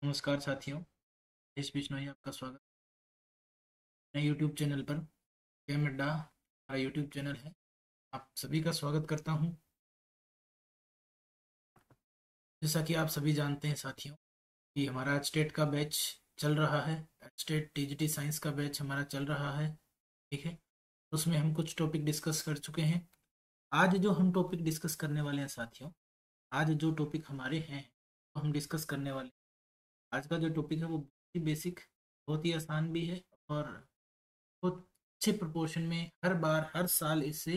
नमस्कार साथियों। इस बिश्नोई आपका स्वागत है यूट्यूब चैनल पर। गेम अड्डा हमारा यूट्यूब चैनल है। आप सभी का स्वागत करता हूं। जैसा कि आप सभी जानते हैं साथियों कि हमारा आज स्टेट का बैच चल रहा है। स्टेट टीजीटी साइंस का बैच हमारा चल रहा है। ठीक है, उसमें हम कुछ टॉपिक डिस्कस कर चुके हैं। आज जो हम टॉपिक डिस्कस करने वाले हैं साथियों, आज जो टॉपिक हमारे हैं वो हम डिस्कस करने वाले हैं। आज का जो टॉपिक है वो बहुत ही बेसिक, बहुत ही आसान भी है और बहुत अच्छे प्रोपोर्शन में हर बार हर साल इससे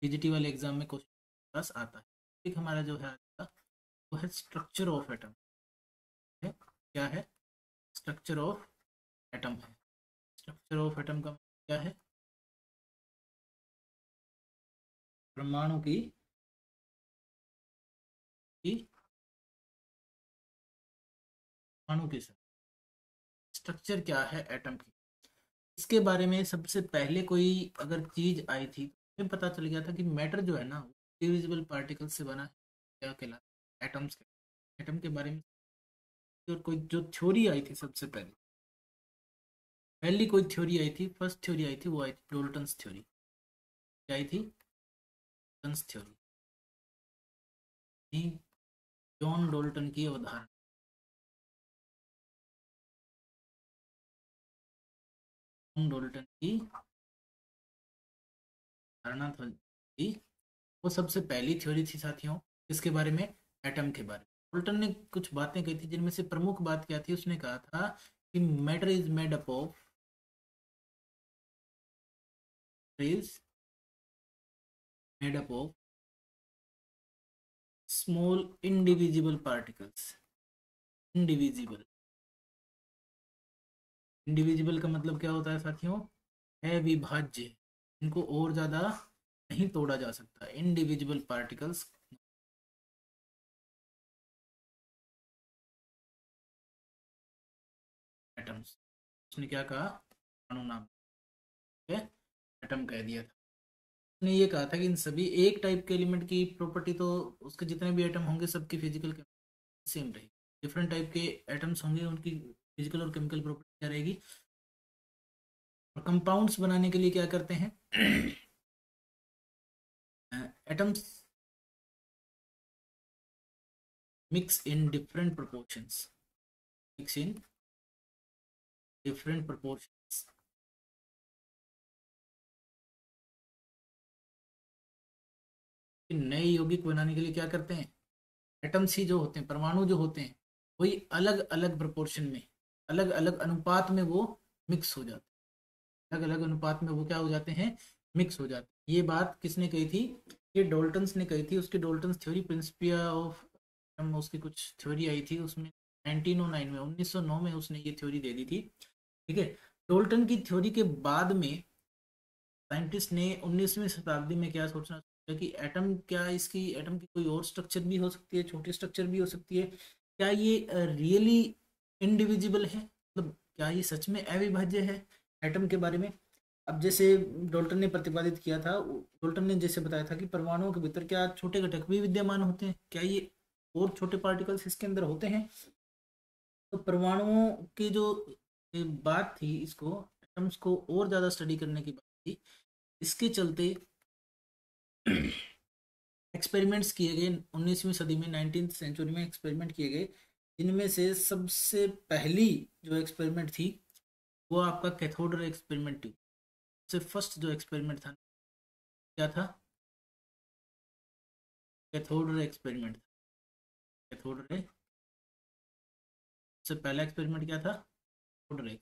पीजीटी वाले एग्जाम में क्वेश्चन पास आता है। एक हमारा जो है आज का वो है स्ट्रक्चर ऑफ एटम। है क्या है? स्ट्रक्चर ऑफ एटम है। स्ट्रक्चर ऑफ एटम का मतलब क्या है? परमाणु की परमाणु की स्ट्रक्चर क्या है एटम की, इसके बारे में सबसे पहले कोई अगर चीज आई थी तो पता चल गया था कि मैटर जो है ना डिविजिबल पार्टिकल से बना है। क्या कहलाता है? एटम्स के एटम के बारे में और कोई जो थ्योरी आई थी सबसे पहले, पहली कोई थ्योरी आई थी, फर्स्ट थ्योरी आई थी, वो आई थी डोल्टन्स थ्योरी। क्या आई थी? डोल्टन्स थ्योरी। जॉन डोल्टन की अवधारणा। जॉन डोल्टन की धारणा थी, वो सबसे पहली थ्योरी थी साथियों। इसके बारे में, एटम के बारे में डोल्टन ने कुछ बातें कही थी, जिनमें से प्रमुख बात क्या थी? उसने कहा था कि matter is made up of is made up of small indivisible particles. Indivisible, indivisible का मतलब क्या होता है साथियों? है विभाज्य, इनको और ज्यादा नहीं तोड़ा जा सकता। Indivisible particles, atoms. उसने क्या कहा? अणु नाम के एटम कह दिया था। उसने ये कहा था कि इन सभी एक टाइप के एलिमेंट की प्रॉपर्टी तो उसके जितने भी एटम होंगे सबकी फिजिकल सेम रहेगी। डिफरेंट टाइप के एटम्स होंगे, उनकी फिजिकल और केमिकल प्रॉपर्टी क्या रहेगी। और कंपाउंड्स बनाने के लिए क्या करते हैं? Atoms mix in different proportions, mix in different proportions. नए यौगिक बनाने के लिए क्या करते हैं? एटम्स ही जो होते हैं, परमाणु जो होते हैं, वही अलग अलग प्रोपोर्शन में, अलग अलग अनुपात में वो मिक्स हो जाते हैं। अलग अलग अनुपात में वो क्या हो जाते हैं? मिक्स हो जाते हैं। ये बात किसने कही थी? ये डोल्टन्स ने कही थी। उसकी डोल्टन्स थ्योरी, प्रिंसिपिया ऑफ, उसकी कुछ थ्योरी आई थी उसमें 1909 में, 1909 में उसने ये थ्योरी दे दी थी। ठीक है। डोल्टन की थ्योरी के बाद में साइंटिस्ट ने 19वीं शताब्दी में क्या सोचना सोचा कि एटम, क्या इसकी एटम की कोई और स्ट्रक्चर भी हो सकती है, छोटी स्ट्रक्चर भी हो सकती है। क्या ये रियली इंडिविजिबल है, मतलब क्या ये सच में अविभाज्य है एटम के बारे में? अब जैसे डोल्टन ने प्रतिपादित किया था, डोल्टन ने जैसे बताया था कि परमाणुओं के भीतर क्या छोटे घटक भी विद्यमान होते हैं, क्या ये और छोटे पार्टिकल्स इसके अंदर होते हैं? तो परमाणुओं की जो बात थी, इसको एटम्स को और ज़्यादा स्टडी करने की बात थी। इसके चलते एक्सपेरिमेंट्स किए गए 19वीं सदी में, 19th सेंचुरी में एक्सपेरिमेंट किए गए। जिनमें से सबसे पहली जो एक्सपेरिमेंट थी वो आपका कैथोड रे एक्सपेरिमेंट थी। सबसे फर्स्ट जो एक्सपेरिमेंट था क्या था? कैथोड रे एक्सपेरिमेंट था। कैथोड रे, सबसे पहला एक्सपेरिमेंट क्या था? Cathode ray.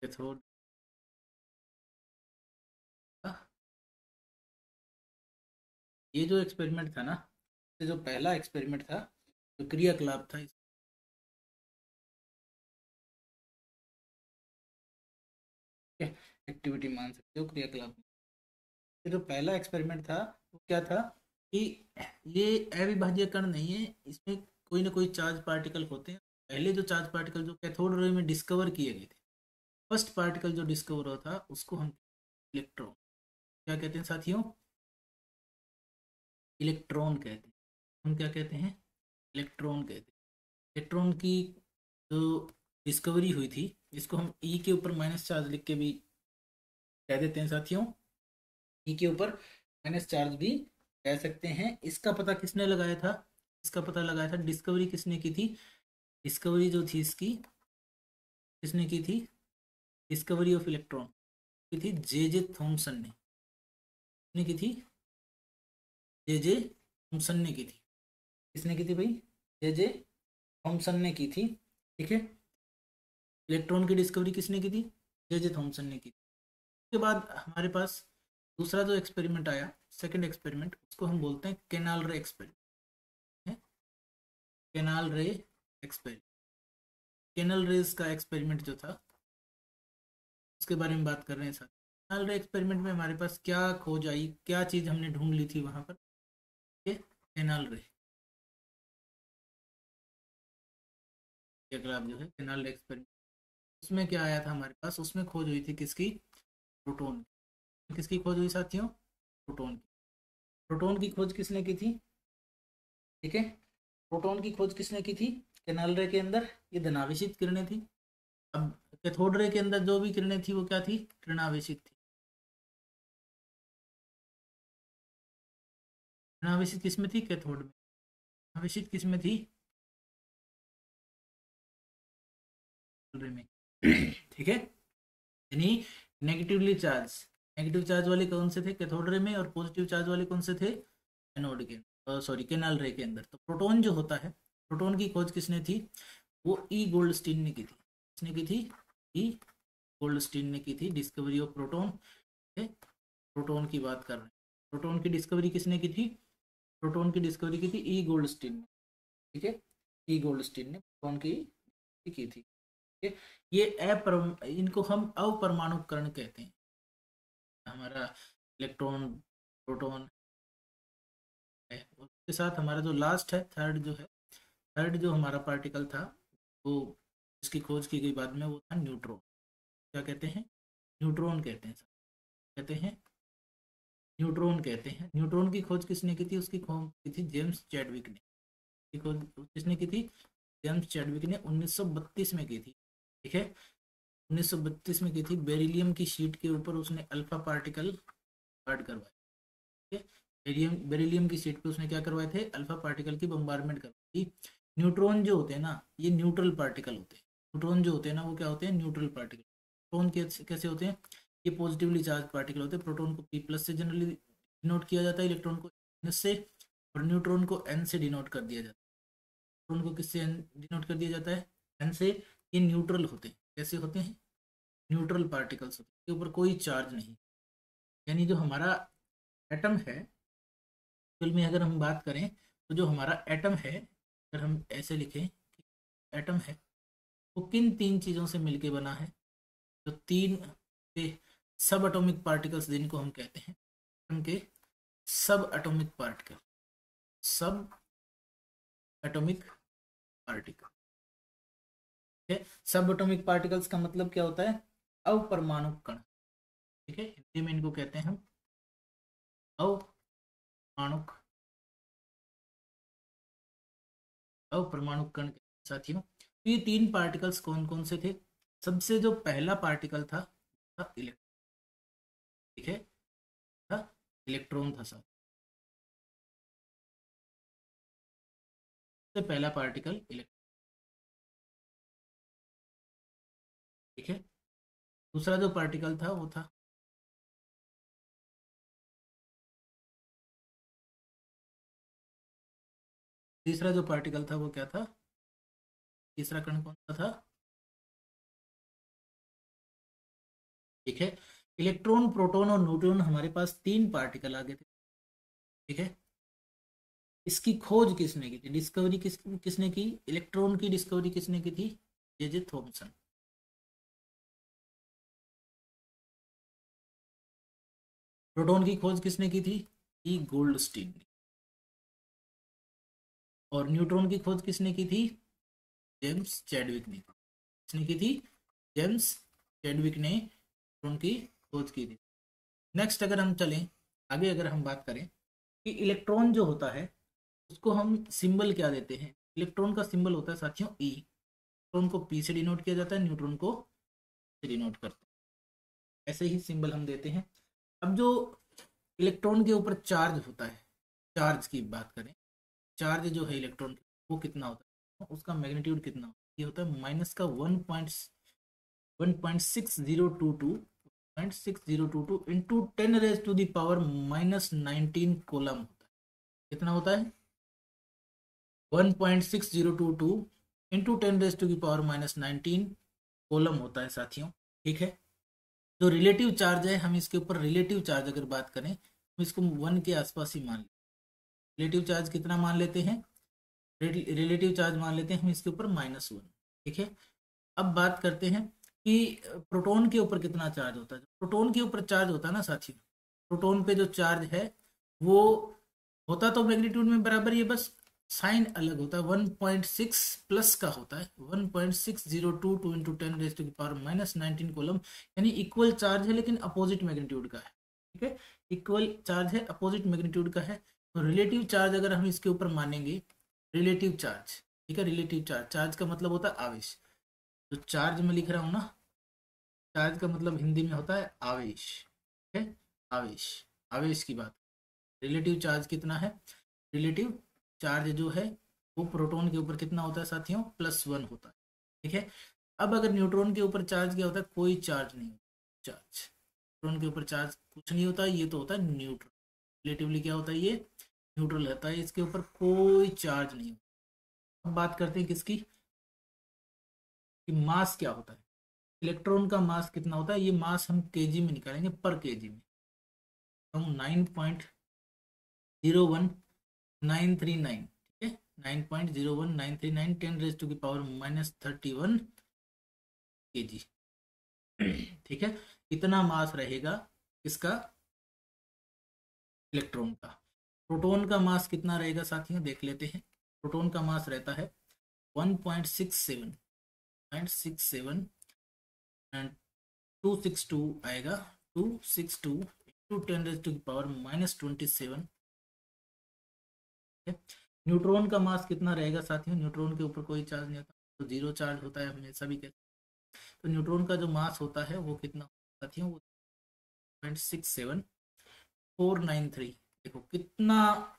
कैथोड का ये जो एक्सपेरिमेंट था ना, ये जो पहला एक्सपेरिमेंट था, जो क्रियाकलाप था, एक्टिविटी मान सकते हो, क्रियाकलाप। ये जो पहला एक्सपेरिमेंट था वो क्या था कि ये अविभाज्य कण नहीं है, इसमें कोई ना कोई चार्ज पार्टिकल होते हैं। पहले जो चार्ज पार्टिकल जो कैथोड रे में डिस्कवर किए गए थे, फर्स्ट पार्टिकल जो डिस्कवर हुआ था उसको हम इलेक्ट्रॉन क्या कहते हैं साथियों? इलेक्ट्रॉन कहते हैं। हम क्या कहते हैं, इलेक्ट्रॉन कहते हैं। इलेक्ट्रॉन की जो डिस्कवरी हुई थी, इसको हम ई के ऊपर माइनस चार्ज लिख के भी कह देते हैं साथियों। ई के ऊपर माइनस चार्ज भी कह सकते हैं। इसका पता किसने लगाया था? इसका पता लगाया था, डिस्कवरी किसने की थी? डिस्कवरी जो थी इसकी, किसने की थी? डिस्कवरी ऑफ इलेक्ट्रॉन की थी जे जे थॉमसन ने। किसने की थी? जे जे थॉमसन ने की थी। किसने की थी भाई? जे जे थॉमसन ने की थी। ठीक है, इलेक्ट्रॉन की डिस्कवरी किसने की थी? जे जे थॉमसन ने की थी। उसके बाद हमारे पास दूसरा जो एक्सपेरिमेंट आया, सेकंड एक्सपेरिमेंट, उसको हम बोलते हैं canal ray experiment. Canal ray experiment, canal rays का एक्सपेरिमेंट जो था, उसके बारे में बात कर रहे हैं सर। केनाल रे एक्सपेरिमेंट में हमारे पास क्या खोज आई, क्या चीज़ हमने ढूंढ ली थी वहां पर? ये केनाल रे, ग्राफ जो है केनाल रे एक्सपेरिमेंट, उसमें क्या आया था हमारे पास? उसमें खोज हुई थी किसकी? प्रोटॉन की। किसकी खोज हुई साथियों? प्रोटॉन की। प्रोटॉन की खोज किसने की थी? ठीक है, प्रोटॉन की खोज किसने की थी? केनाल रे के अंदर ये धनावेशित किरणें थी। अब कैथोड रे के अंदर जो भी किरणें थी वो क्या थी? ऋणावेशित थी। ऋणावेशित किस में थी? कैथोड में। आवेशित किस में थी? रे में। ठीक है, यानी नेगेटिवली चार्ज, नेगेटिव चार्ज वाले कौन से थे? कैथोड रे में। और पॉजिटिव चार्ज वाले कौन से थे? एनोड के, सॉरी केनाल रे के अंदर। तो प्रोटॉन जो होता है, प्रोटॉन की खोज किसने थी? वो ई गोल्डस्टीन ने की थी। किसने की थी? ई गोल्डस्टीन ने की थी, डिस्कवरी ऑफ प्रोटॉन। प्रोटॉन की बात कर रहे हैं। प्रोटॉन की डिस्कवरी किसने की थी? प्रोटॉन की डिस्कवरी की थी ई गोल्डस्टीन ने। ठीक है, ई गोल्डस्टीन ने प्रोटॉन की थी। ठीक है, ये इनको हम अपरमाणुकरण कहते हैं। हमारा इलेक्ट्रॉन, प्रोटॉन है, उसके साथ हमारा जो लास्ट है, थर्ड जो है, थर्ड जो हमारा पार्टिकल था, वो जिसकी खोज की गई बाद में, वो था न्यूट्रॉन। क्या कहते हैं? न्यूट्रॉन कहते हैं सर। कहते हैं न्यूट्रॉन कहते हैं। न्यूट्रॉन की खोज किसने की थी? उसकी खोज की थी जेम्स चैडविक ने। की खोज किसने की थी? जेम्स चैडविक ने 1932 में की थी। ठीक है, 1932 में की थी। बेरिलियम की शीट के ऊपर उसने अल्फा पार्टिकल ऐड करवाए। ठीक है, बेरिलियम की शीट पे उसने क्या करवाए थे? अल्फा पार्टिकल की बम्बारमेंट करवाई थी। न्यूट्रॉन जो होते हैं ना, ये न्यूट्रल पार्टिकल होते हैं। न्यूट्रॉन जो होते हैं ना, वो क्या होते हैं? Neutral particle. प्रोटॉन कैसे होते हैं? ये पॉजिटिवली चार्ज पार्टिकल होते हैं। प्रोटॉन को P+ से जनरली डिनोट किया जाता है, इलेक्ट्रॉन को N से, और न्यूट्रॉन को N से डिनोट कर दिया जाता है। न्यूट्रॉन को किससे डिनोट कर दिया जाता है? N से। ये न्यूट्रल होते हैं। कैसे होते हैं? न्यूट्रल पार्टिकल्स होते हैं, इसके ऊपर कोई चार्ज नहीं। यानी जो हमारा एटम है, एक्चुअल में अगर हम बात करें, तो जो हमारा एटम है, अगर हम ऐसे लिखें कि एटम है, वो किन तीन चीज़ों से मिलके बना है? तो तीन के सब एटॉमिक पार्टिकल्स जिनको हम कहते हैं, एटम के सब एटॉमिक पार्टिकल, सब एटॉमिक पार्टिकल। ठीक है, सब एटॉमिक पार्टिकल्स का मतलब क्या होता है? अपरमाणु कण। ठीक है, हिंदी में इनको कहते हैं हम अपरमाणुक, अपरमाणु कण कहते हैं साथियों। तो ये तीन पार्टिकल्स कौन कौन से थे? सबसे जो पहला पार्टिकल था, इलेक्ट्रॉन। ठीक है, था इलेक्ट्रॉन था सर। सबसे पहला पार्टिकल इलेक्ट्रॉन। ठीक है, दूसरा जो पार्टिकल था वो था, तीसरा जो पार्टिकल था वो क्या था? तीसरा कण कौन सा था? ठीक है, इलेक्ट्रॉन, प्रोटॉन और न्यूट्रॉन, हमारे पास तीन पार्टिकल आ गए थे। ठीक है, इसकी खोज किसने की थी? डिस्कवरी किसने की? इलेक्ट्रॉन की डिस्कवरी किसने की थी? जे जे थॉमसन। प्रोटॉन की खोज किसने की थी? ई गोल्डस्टीन ने। और न्यूट्रॉन की खोज किसने की थी? जेम्स चैडविक ने। किसने की थी? जेम्स चैडविक ने न्यूट्रॉन की खोज की थी। नेक्स्ट अगर हम चलें आगे, अगर हम बात करें कि इलेक्ट्रॉन जो होता है, उसको हम सिंबल क्या देते हैं, इलेक्ट्रॉन का सिंबल होता है साथियों ई। इलेक्ट्रॉन को पी से डिनोट किया जाता है, न्यूट्रॉन को से डिनोट करते हैं, ऐसे ही सिंबल हम देते हैं। अब जो इलेक्ट्रॉन के ऊपर चार्ज होता है, चार्ज की बात करें, चार्ज जो है इलेक्ट्रॉन वो कितना होता है, उसका मैग्नीट्यूड कितना होता है, ये होता है माइनस का 1.6022 इंटू 10⁻⁻⁻19 कोलम होता है। कितना होता है 1.6022 इंटू 10⁻⁻⁻19 कोलम होता है साथियों। ठीक है, जो रिलेटिव चार्ज है, हम इसके ऊपर रिलेटिव चार्ज अगर बात करें, हम इसको 1 के आसपास ही मान लेते हैं। रिलेटिव चार्ज कितना मान लेते हैं, रिलेटिव चार्ज मान लेते हैं हम इसके ऊपर -1। ठीक है, अब बात करते हैं कि प्रोटॉन के ऊपर कितना चार्ज होता है। प्रोटॉन के ऊपर चार्ज होता है ना साथियों, प्रोटॉन पे जो चार्ज है वो होता तो मैग्नीट्यूड में बराबर, ये बस साइन अलग होता है, 1.6 प्लस का होता है, 1.6022 इंटू 10⁻⁻19 कोलम, यानी इक्वल चार्ज है लेकिन अपोजिट मैग्नीट्यूड का है। ठीक है, इक्वल चार्ज है अपोजिट मैग्नीट्यूड का है। तो रिलेटिव चार्ज अगर हम इसके ऊपर मानेंगे, रिलेटिव चार्ज, ठीक है, रिलेटिव चार्ज, चार्ज का मतलब होता है आवेश। जो चार्ज में लिख रहा हूँ ना, चार्ज का मतलब हिंदी में होता है आवेश। ठीक है, आवेश, आवेश की बात। रिलेटिव चार्ज कितना है, रिलेटिव चार्ज जो है वो प्रोटॉन के ऊपर कितना होता है साथियों, +1 होता है। ठीक है, अब अगर न्यूट्रॉन के ऊपर चार्ज क्या होता है, कोई चार्ज नहीं, चार्ज न्यूट्रॉन के ऊपर चार्ज कुछ नहीं होता, ये तो होता है न्यूट्रल। रिलेटिवली क्या होता है, ये न्यूट्रल रहता है, इसके ऊपर कोई चार्ज नहीं। अब बात करते हैं किसकी, कि मास क्या होता है, इलेक्ट्रॉन का मास कितना होता है, ये मास हम केजी में निकालेंगे, पर केजी में। हम 9.01939, ठीक है, 9.01939 10⁻⁻31 kg। ठीक है, इतना मास रहेगा किसका, इलेक्ट्रॉन का। प्रोटॉन का मास कितना रहेगा साथियों, देख लेते हैं। प्रोटॉन का मास रहता है 1.67 एंड 262 आएगा, 262 इंटू 10⁻⁻27। न्यूट्रॉन का मास कितना रहेगा साथियों, न्यूट्रॉन के ऊपर कोई चार्ज नहीं होता, तो जीरो चार्ज होता है हमेशा भी कहते हैं। तो न्यूट्रॉन का जो मास होता है वो कितना साथियों, वो 0.67493। देखो कितना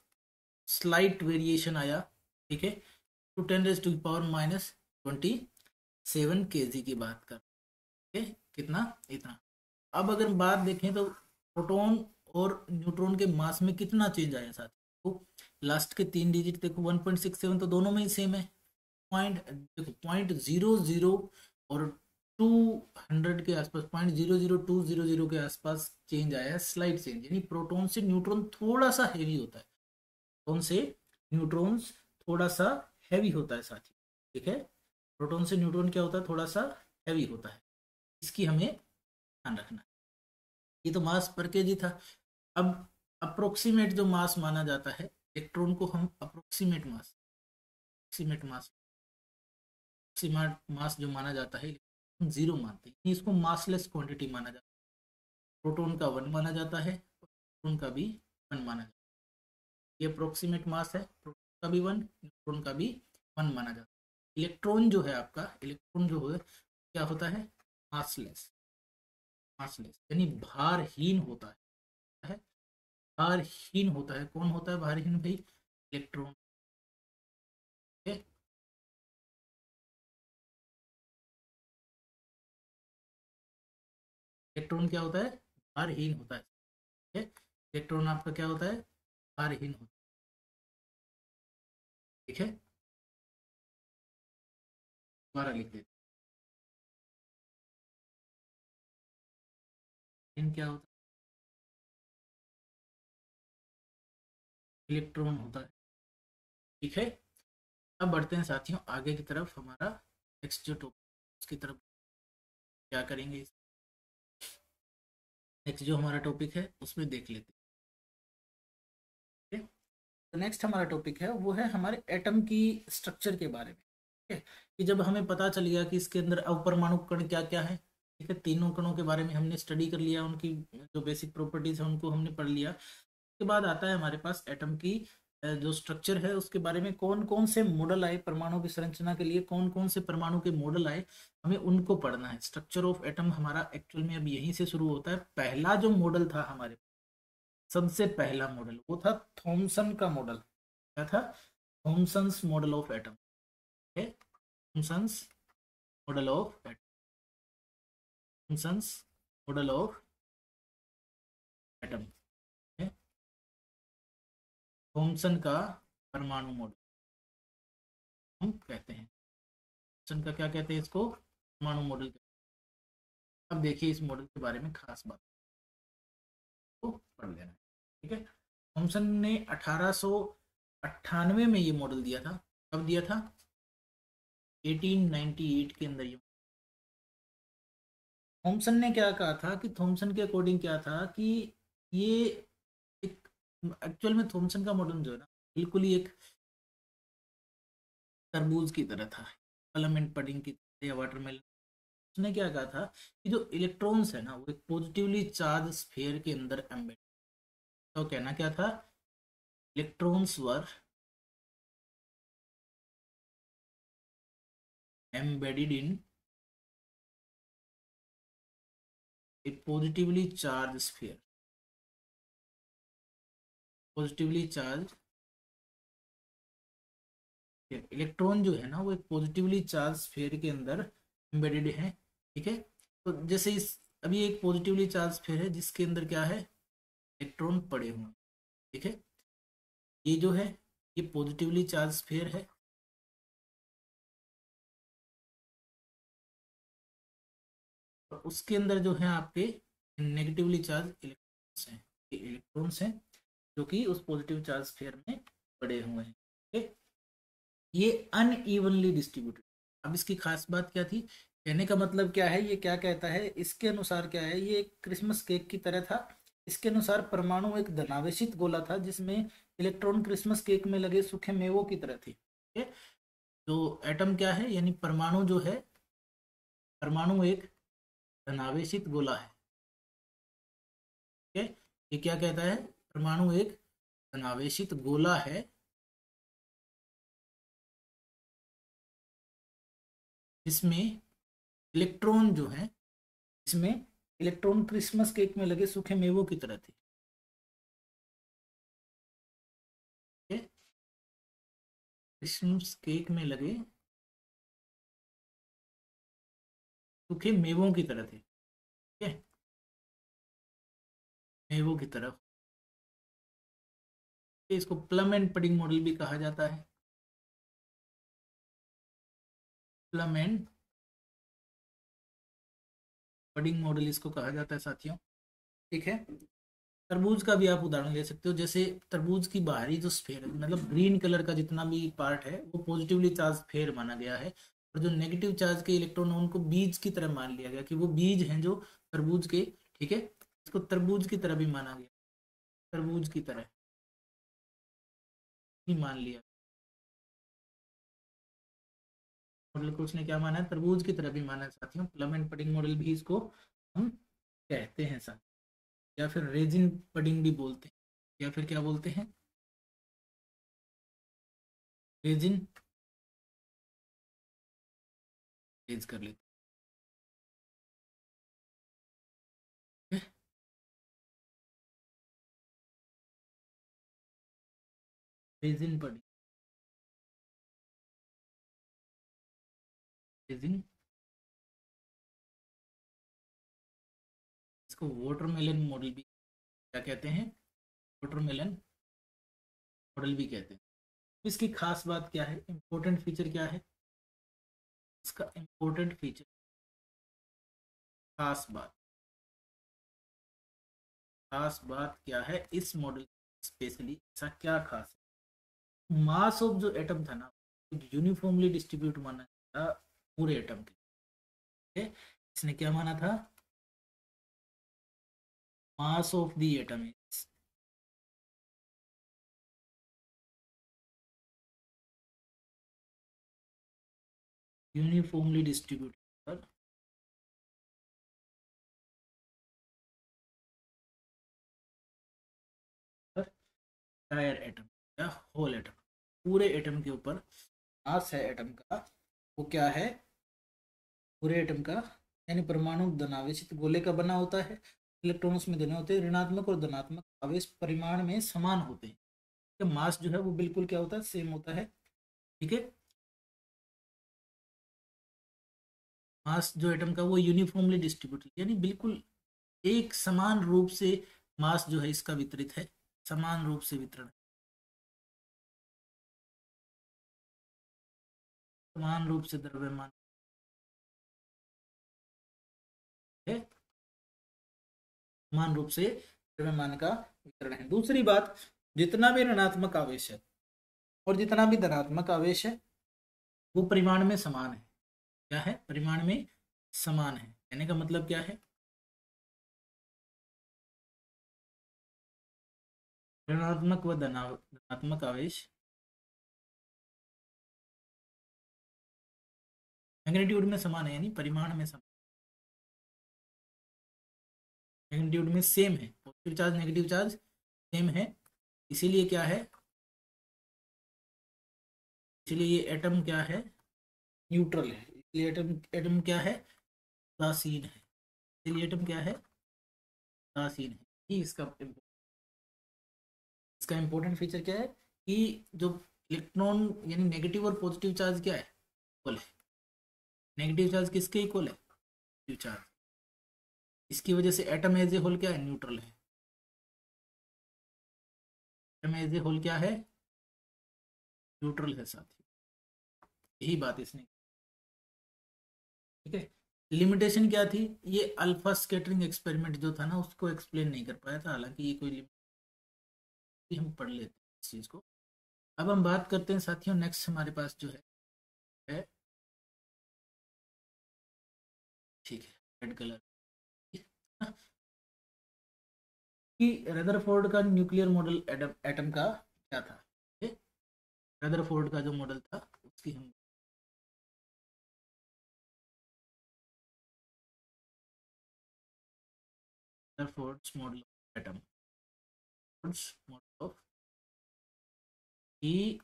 स्लाइट वेरिएशन आया। ठीक है, टू 10⁻⁻27 kg की बात कर, ठीक है, कितना, इतना। अब अगर बात देखें तो प्रोटॉन और न्यूट्रॉन के मास में कितना चेंज आया साथ, तो लास्ट के 3 डिजिट देखो, 1.67 तो दोनों में ही सेम है। पॉइंट देखो, 0.00 और 200 के आसपास, 0.00200 के आसपास चेंज आया है, स्लाइट चेंज, यानी प्रोटॉन से न्यूट्रॉन थोड़ा सा हैवी होता है, प्रोटॉन से न्यूट्रॉन थोड़ा सा हैवी होता है साथी। ठीक है, प्रोटॉन से न्यूट्रॉन क्या होता है, थोड़ा सा हैवी होता है, इसकी हमें ध्यान रखना है। ये तो मास पर केजी था। अब अप्रोक्सीमेट जो मास माना जाता है इलेक्ट्रॉन को, हम अप्रोक्सीमेट मास, अप्रोक्सीमेट मास, अप्रोक्सीमेट मास जो माना जाता है, हम जीरो मानते हैं, इसको मासलेस क्वांटिटी माना जाता है। प्रोटॉन का 1 माना जाता है, न्यूट्रॉन का भी 1 माना जाता है। ये अप्रोक्सीमेट मास है, प्रोटॉन का भी 1, न्यूट्रॉन का भी 1 माना जाता है। इलेक्ट्रॉन जो है आपका, इलेक्ट्रॉन जो है क्या होता है, मासलेस, मासलेस यानी भारहीन होता है, भारहीन होता है। कौन होता है भारहीन भाई, इलेक्ट्रॉन। इलेक्ट्रॉन क्या होता है, भारहीन होता है। ठीक है, इलेक्ट्रॉन आपका क्या होता है, भारहीन होता है। ठीक है, दोबारा लिख देते हैं, क्या होता है, इलेक्ट्रॉन होता है। ठीक है, अब बढ़ते हैं साथियों आगे की तरफ, हमारा नेक्स्ट जो टॉपिक उसकी तरफ क्या करेंगे, नेक्स्ट जो हमारा टॉपिक है उसमें देख लेते हैं। तो नेक्स्ट हमारा टॉपिक है वो है हमारे एटम की स्ट्रक्चर के बारे में। ठीक है, कि जब हमें पता चल गया कि इसके अंदर अपरमाणु कण क्या क्या है, ठीक है, तीनों कणों के बारे में हमने स्टडी कर लिया, उनकी जो बेसिक प्रॉपर्टीज है उनको हमने पढ़ लिया। उसके बाद आता है हमारे पास एटम की जो स्ट्रक्चर है उसके बारे में कौन कौन से मॉडल आए परमाणु की संरचना के लिए, कौन कौन से परमाणु के मॉडल आए, हमें उनको पढ़ना है। स्ट्रक्चर ऑफ एटम हमारा एक्चुअल में अब यहीं से शुरू होता है। पहला जो मॉडल था हमारे, सबसे पहला मॉडल वो था थॉमसन का मॉडल। क्या था? Thomson's model of atom. Thomson's model of atom. Thomson's model of atom. Thomson का परमाणु मॉडल हम कहते हैं। थॉमसन का क्या कहते हैं इसको? परमाणु मॉडल। अब देखिए इस मॉडल के बारे में खास बात को पढ़ लेना। ठीक है, थॉमसन ने 1898 में ये मॉडल दिया था। कब दिया था? 1898 के अंदर। ये थॉमसन ने क्या कहा था कि थॉमसन के अकॉर्डिंग क्या था कि ये एक, एक्चुअल में थॉमसन का मॉडल जो है ना, बिल्कुल ही एक तरबूज की तरह था, एलिमेंट पडिंग की तरह या वाटरमेलन। उसने क्या कहा था कि जो इलेक्ट्रॉन्स है ना वो एक पॉजिटिवली चार्ज स्फीयर के अंदर एम्बेड। तो कहना क्या था? Electrons were embedded in a positively charged sphere। Positively charge electron जो है ना वो एक पॉजिटिवली चार्ज स्फीयर के अंदर एम्बेडेड है। ठीक है, तो जैसे इस अभी एक पॉजिटिवली चार्ज स्फीयर है जिसके अंदर क्या है? इलेक्ट्रॉन पड़े हुए हैं। ठीक है, ये जो है ये पॉजिटिवली चार्ज स्फीयर है। और उसके अंदर जो है आपके नेगेटिवली चार्ज इलेक्ट्रॉन्स हैं। ये इलेक्ट्रॉन्स हैं जो कि उस पॉजिटिव चार्ज स्फीयर में पड़े हुए हैं। ठीक है, ये अनइवनली डिस्ट्रीब्यूटेड। अब इसकी खास बात क्या थी? कहने का मतलब क्या है? ये क्या कहता है इसके अनुसार? क्या है ये? एक क्रिसमस केक की तरह था। इसके अनुसार परमाणु एक धनावेशित गोला था जिसमें इलेक्ट्रॉन क्रिसमस केक में लगे सूखे मेवों की तरह थे। ठीक है, तो एटम क्या है? यानी परमाणु जो है, परमाणु एक धनावेशित गोला है। ठीक है, ये क्या कहता है? परमाणु एक धनावेशित गोला है जिसमें इलेक्ट्रॉन जो है, इसमें इलेक्ट्रॉन क्रिसमस केक में लगे सूखे मेवों की तरह थे। क्रिसमस केक में लगे सूखे मेवों की तरह थे। ठीक है, मेवों की तरफ। इसको प्लम एंड पडिंग मॉडल भी कहा जाता है। प्लम एंड पडिंग मॉडल इसको कहा जाता है साथियों। ठीक है, तरबूज का भी आप उदाहरण ले सकते हो। जैसे तरबूज की बाहरी जो स्फेयर है, मतलब ग्रीन कलर का जितना भी पार्ट है वो पॉजिटिवली चार्ज स्फेयर माना गया है। और जो नेगेटिव चार्ज के इलेक्ट्रॉन उनको बीज की तरह मान लिया गया कि वो बीज हैं जो तरबूज के। ठीक है, इसको तरबूज की तरह भी माना गया, तरबूज की तरह ही मान लिया। मॉडल को उसने क्या माना है? तरबूज की तरह भी माना है साथियों। प्लम एंड पडिंग मॉडल भी इसको हम कहते हैं साथ, या फिर रेजिन पडिंग भी बोलते हैं, या फिर क्या बोलते हैं? रेजिन। रेज कर लेते हैं। Resin pudding, resin. इसको वाटरमेलन मॉडल भी क्या कहते हैं? वाटरमेलन मॉडल भी कहते हैं। इसकी खास बात क्या है? इंपॉर्टेंट फीचर क्या है इसका? इंपॉर्टेंट फीचर, खास बात, खास बात क्या है इस मॉडल? स्पेशली ऐसा क्या खास है? मास ऑफ जो एटम था ना, यूनिफॉर्मली डिस्ट्रीब्यूट माना था पूरे एटम के। ठीक है? इसने क्या माना था? Mass of the atom is uniformly distributed पर टायर एटम। या होल एटम, पूरे एटम के ऊपर मास है एटम का, वो क्या है, पूरे एटम का, यानी परमाणु धनावेशित गोले का बना होता है, इलेक्ट्रॉन उसमें देने होते हैं, ऋणात्मक और धनात्मक आवेश परिमाण में समान होते हैं, तो मास जो है वो बिल्कुल क्या होता है, सेम होता है। ठीक है, मास जो एटम का वो यूनिफॉर्मली डिस्ट्रीब्यूटेड, यानी बिल्कुल एक समान रूप से मास जो है इसका वितरित है, समान रूप से वितरण, समान रूप से द्रव्यमान है, समान रूप से द्रव्यमान का वितरण है। दूसरी बात, जितना भी ऋणात्मक आवेश है और जितना भी धनात्मक आवेश है वो परिमाण में समान है। क्या है, परिमाण में समान है, कहने का मतलब क्या है, ऋणात्मक व धनात्मक आवेश मैग्नीट्यूड में समान है, यानी परिमाण में समान, मैग्नीट्यूड में सेम है, positive charge negative charge same है, इसीलिए क्या है, इसलिए ये एटम क्या है, न्यूट्रल है, इसलिए एटम एटम क्या है, उदासीन है, इसलिए एटम क्या है, उदासीन है। ये इसका इंपॉर्टेंट फीचर क्या है कि जो इलेक्ट्रॉन यानी नेगेटिव और पॉजिटिव चार्ज क्या है, इक्वल है, नेगेटिव चार्ज किसके इक्वल है, पॉजिटिव चार्ज, इसकी वजह से एटम एज ए होल क्या है, न्यूट्रल है, एटम एज ए होल क्या है, न्यूट्रल है साथी, यही बात इसने, ठीक है। लिमिटेशन क्या थी, ये अल्फा स्कैटरिंग एक्सपेरिमेंट जो था ना उसको एक्सप्लेन नहीं कर पाया था, हालांकि ये कोई हम पढ़ लेते हैं इस चीज को। अब हम बात करते हैं साथियों, नेक्स्ट हमारे पास जो है ठीक है रेड कलर कि रदरफोर्ड का न्यूक्लियर मॉडल एटम एटम का क्या था, रदरफोर्ड का जो मॉडल था उसकी हम, Rutherford's model of atom, model of E,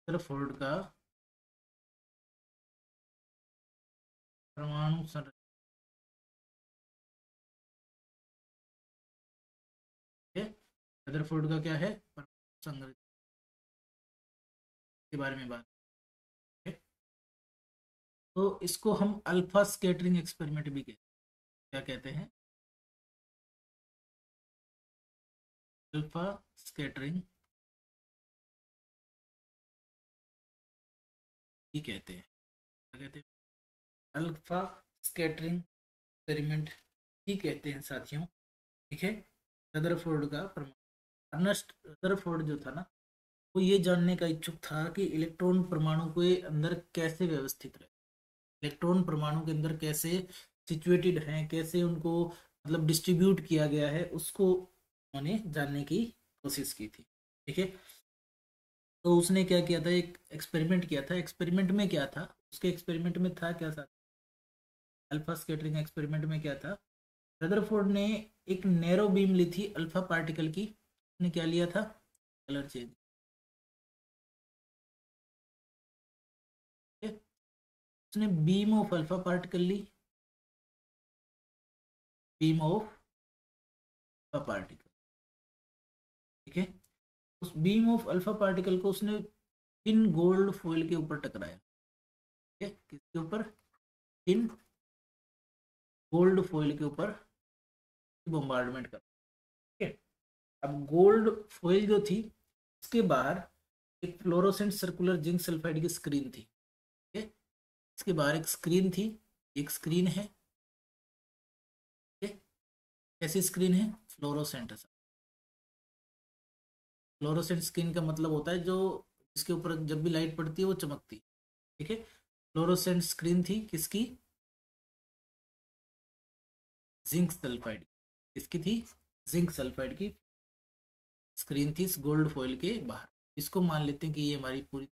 Rutherford का परमाणु संरचना, रदरफोर्ड का क्या है, परमाणु संरचना के बारे में बात है। तो इसको हम अल्फा स्कैटरिंग एक्सपेरिमेंट भी कहते हैं, क्या कहते हैं, अल्फा स्कैटरिंग ही कहते हैं, क्या कहते हैं, अल्फा स्कैटरिंग एक्सपेरिमेंट ही कहते हैं साथियों। ठीक है, रदरफोर्ड का परमाणु, अर्नेस्ट रदरफोर्ड जो था ना वो ये जानने का इच्छुक था कि इलेक्ट्रॉन परमाणु के अंदर कैसे व्यवस्थित रहे, इलेक्ट्रॉन परमाणु के अंदर कैसे सिचुएटेड हैं, कैसे उनको मतलब डिस्ट्रीब्यूट किया गया है, उसको उन्होंने जानने की कोशिश की थी। ठीक है, तो उसने क्या किया था, एक एक्सपेरिमेंट किया था, एक्सपेरिमेंट में क्या था, उसके एक्सपेरिमेंट में था क्या था, अल्फा स्कैटरिंग एक्सपेरिमेंट में क्या था, रदरफोर्ड ने एक नैरो बीम ली थी अल्फा पार्टिकल की, उसने क्या लिया था, कलर चेंज, उसने बीम ऑफ अल्फा पार्टिकल ली, बीम ऑफ अल्फा पार्टिकल, ठीक है, उस बीम ऑफ अल्फा पार्टिकल को उसने इन गोल्ड फॉइल के ऊपर टकराया, ठीक है, किसके ऊपर, इन गोल्ड फॉइल के ऊपर बम्बार्डमेंट कर, ठीक है। अब गोल्ड फॉइल जो थी उसके बाहर एक फ्लोरोसेंट सर्कुलर जिंक सल्फाइड की स्क्रीन थी, ठीक है, इसके बाहर एक स्क्रीन थी, एक स्क्रीन है, ठीक है, कैसी स्क्रीन है, फ्लोरोसेंट, फ्लोरोसेंट स्क्रीन का मतलब होता है जो इसके ऊपर जब भी लाइट पड़ती है वो चमकती है, ठीक है, फ्लोरोसेंट स्क्रीन थी किसकी, जिंक सल्फाइड, किसकी थी, जिंक सल्फाइड की स्क्रीन थी इस गोल्ड फॉइल के बाहर, इसको मान लेते हैं कि ये हमारी पूरी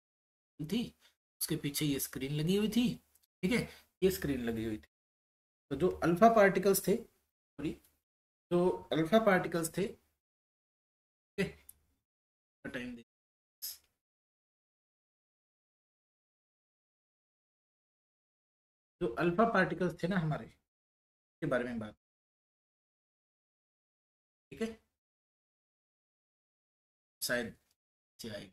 थी, उसके पीछे ये स्क्रीन लगी हुई थी, ठीक है, ये स्क्रीन लगी हुई थी, तो जो अल्फा पार्टिकल्स थे, सॉरी जो अल्फा पार्टिकल्स थे, टाइम दे, जो अल्फा पार्टिकल्स थे ना हमारे, के बारे में बात, ठीक है, शायद से आएगी।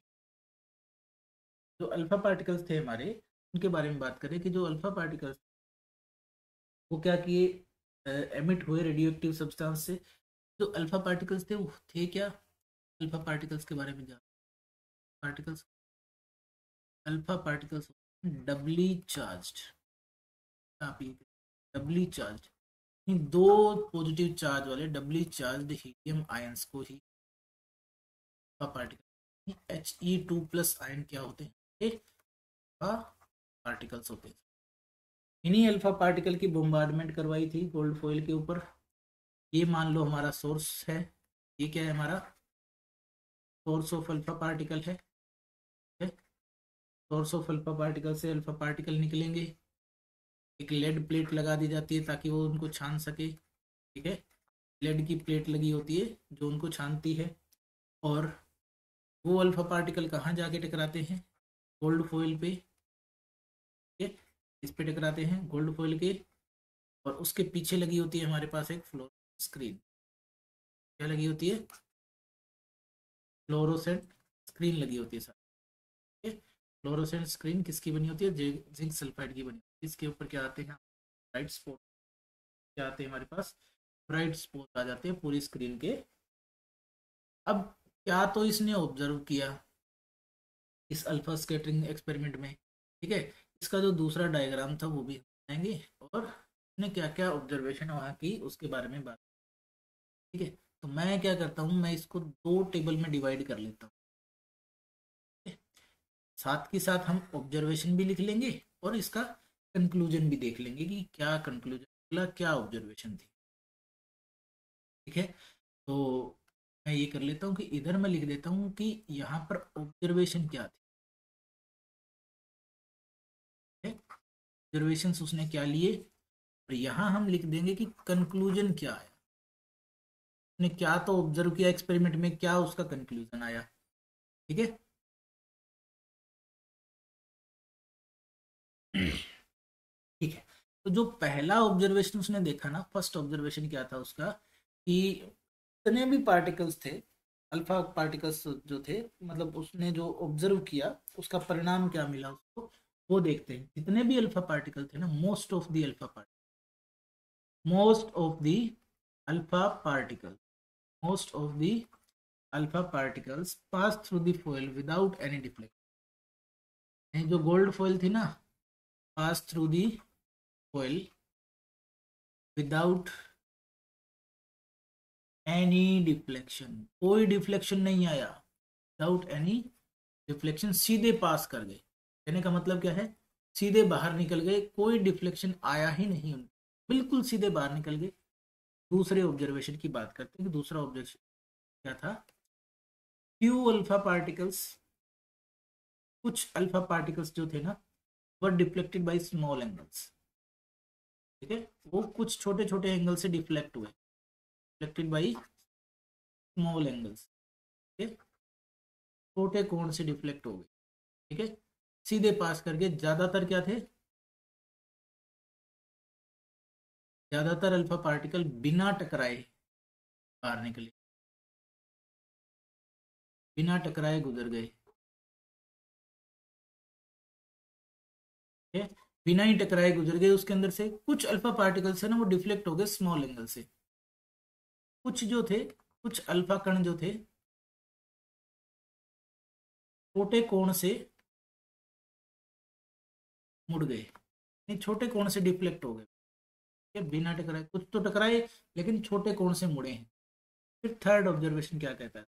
जो अल्फा पार्टिकल्स थे हमारे, उनके बारे में बात करें कि जो अल्फा पार्टिकल्स वो क्या किए, एमिट हुए रेडियो एक्टिव सब्सटेंस से। जो अल्फा पार्टिकल्स थे वो थे क्या, अल्फा पार्टिकल्स के बारे में जान, पार्टिकल्स, अल्फा पार्टिकल्स डबली चार्ज्ड, आप ये डबली चार्ज, दो पॉजिटिव चार्ज वाले डबली चार्ज हीलियम आयंस को ही अल्फा पार्टिकल, He2+ आयन क्या होते हैं, ये अल्फा पार्टिकल्स होते हैं। इन्हीं अल्फा पार्टिकल की बोmbardment करवाई थी गोल्ड फॉइल के ऊपर। ये मान लो हमारा सोर्स है, ये क्या है हमारा सोर्स ऑफ अल्फा पार्टिकल है, सोर्स ऑफ अल्फा पार्टिकल से अल्फा पार्टिकल निकलेंगे, एक लेड प्लेट लगा दी जाती है ताकि वो उनको छान सके, ठीक है, लेड की प्लेट लगी होती है जो उनको छानती है। और वो अल्फा पार्टिकल कहाँ जाके टकराते हैं, गोल्ड फॉइल पे, ठीक है, इस पे टकराते हैं गोल्ड फॉइल के। और उसके पीछे लगी होती है हमारे पास एक फ्लोर स्क्रीन, क्या लगी होती है, फ्लोरोसेंट स्क्रीन लगी होती है सर, ठीक है। फ्लोरोसेंट स्क्रीन किसकी बनी होती है, जिंक सल्फाइड की बनी होती है। इसके ऊपर क्या आते हैं, ब्राइट स्पॉट, क्या आते हैं हमारे पास, ब्राइट स्पॉट आ जाते हैं पूरी स्क्रीन के। अब क्या तो इसने ऑब्जर्व किया इस अल्फा स्कैटरिंग एक्सपेरिमेंट में, ठीक है, इसका जो दूसरा डायग्राम था वो भी बनाएंगे, और इसने क्या क्या ऑब्जर्वेशन वहाँ की उसके बारे में बात, ठीक है। तो मैं क्या करता हूँ, मैं इसको दो टेबल में डिवाइड कर लेता हूँ, ठीक है? साथ के साथ हम ऑब्जर्वेशन भी लिख लेंगे और इसका कंक्लूजन भी देख लेंगे कि क्या कंक्लूजन निकला, क्या ऑब्जर्वेशन थी, ठीक है। तो मैं ये कर लेता हूँ कि इधर मैं लिख देता हूँ कि यहाँ पर ऑब्जर्वेशन क्या थी, ऑब्जर्वेशन उसने क्या लिए, और यहाँ हम लिख देंगे कि कंक्लूजन क्या आया, उसने क्या तो ऑब्जर्व किया एक्सपेरिमेंट में, क्या उसका कंक्लूजन आया, ठीक है। ठीक है, तो जो पहला ऑब्जर्वेशन उसने देखा ना, फर्स्ट ऑब्जर्वेशन क्या था उसका, कि जितने भी पार्टिकल्स थे, अल्फा पार्टिकल्स जो थे, मतलब उसने जो ऑब्जर्व किया उसका परिणाम क्या मिला उसको, वो देखते हैं। जितने भी अल्फा पार्टिकल थे ना, most of the alpha particle most of the alpha particles pass through the foil without any deflection. जो गोल्ड फॉइल थी ना, pass through the foil without any deflection, कोई डिफ्लेक्शन नहीं आया, विदाउट एनी डिफ्लेक्शन सीधे पास कर गए। कहने का मतलब क्या है, सीधे बाहर निकल गए, कोई डिफ्लेक्शन आया ही नहीं उनको, बिल्कुल सीधे बाहर निकल गए। दूसरे ऑब्जर्वेशन की बात करते हैं कि दूसरा ऑब्जर्वेशन क्या था, फ्यू अल्फा पार्टिकल्स, कुछ अल्फा पार्टिकल्स जो थे ना, वर डिफ्लेक्टेड बाय स्मॉल एंगल्स, ठीक है, वो कुछ छोटे छोटे एंगल से डिफ्लेक्ट हुए, डिफ्लेक्टेड बाय स्मॉल एंगल्स, ठीक है, छोटे कोण से डिफ्लेक्ट हो गए, ठीक है, सीधे पास करके। ज्यादातर क्या थे, ज्यादातर अल्फा पार्टिकल बिना टकराए बाहर निकले, बिना टकराए गुजर गए, ठीक है, बिना ही टकराए गुजर गए। उसके अंदर से कुछ अल्फा पार्टिकल्स है ना, वो डिफ्लेक्ट हो गए स्मॉल एंगल से। कुछ जो थे, कुछ अल्फा कण जो थे, छोटे कोण से मुड़ गए, नहीं छोटे कोण से डिफ्लेक्ट हो गए, ठीक है, बिना टकराए, कुछ तो टकराए लेकिन छोटे कोण से मुड़े हैं। फिर थर्ड ऑब्जर्वेशन क्या कहता है